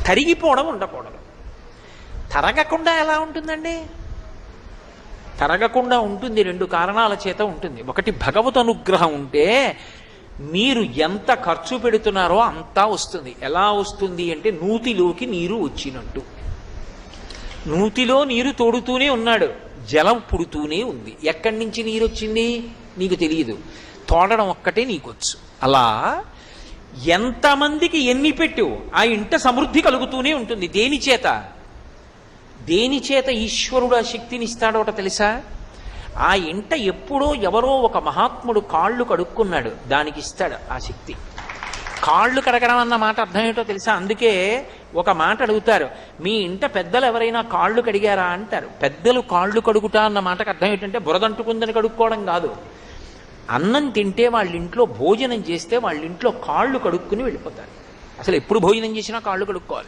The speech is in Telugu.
తరిగిపోవడం ఉండకూడదు. తరగకుండా ఎలా ఉంటుందండి? తరగకుండా ఉంటుంది, రెండు కారణాల చేత ఉంటుంది. ఒకటి, భగవత్ అనుగ్రహం ఉంటే మీరు ఎంత ఖర్చు పెడుతున్నారో అంతా వస్తుంది. ఎలా వస్తుంది అంటే, నూతిలోకి నీరు వచ్చినట్టు. నూతిలో నీరు తోడుతూనే ఉన్నాడు, జలం పుడుతూనే ఉంది. ఎక్కడి నుంచి నీరు వచ్చింది నీకు తెలియదు, తోడడం ఒక్కటే నీకొచ్చు. అలా ఎంతమందికి ఎన్ని పెట్టు ఆ ఇంట సమృద్ధి కలుగుతూనే ఉంటుంది. దేని చేత? దేని చేత ఈశ్వరుడు ఆ శక్తిని ఇస్తాడో తెలుసా? ఆ ఇంట ఎప్పుడో ఎవరో ఒక మహాత్ముడు కాళ్ళు కడుక్కున్నాడు, దానికి ఇస్తాడు ఆ శక్తి. కాళ్ళు కడగడం అన్న మాట అర్థం ఏంటో తెలుసా? అందుకే ఒక మాట అడుగుతారు, మీ ఇంట పెద్దలు ఎవరైనా కాళ్ళు కడిగారా అంటారు. పెద్దలు కాళ్ళు కడుగుతా అన్న మాటకు అర్థం ఏంటంటే బురదంటుకుందని కడుక్కోవడం కాదు. అన్నం తింటే వాళ్ళ ఇంట్లో, భోజనం చేస్తే వాళ్ళ ఇంట్లో కాళ్ళు కడుక్కుని వెళ్ళిపోతారు. అసలు ఎప్పుడు భోజనం చేసినా కాళ్ళు కడుక్కోవాలి.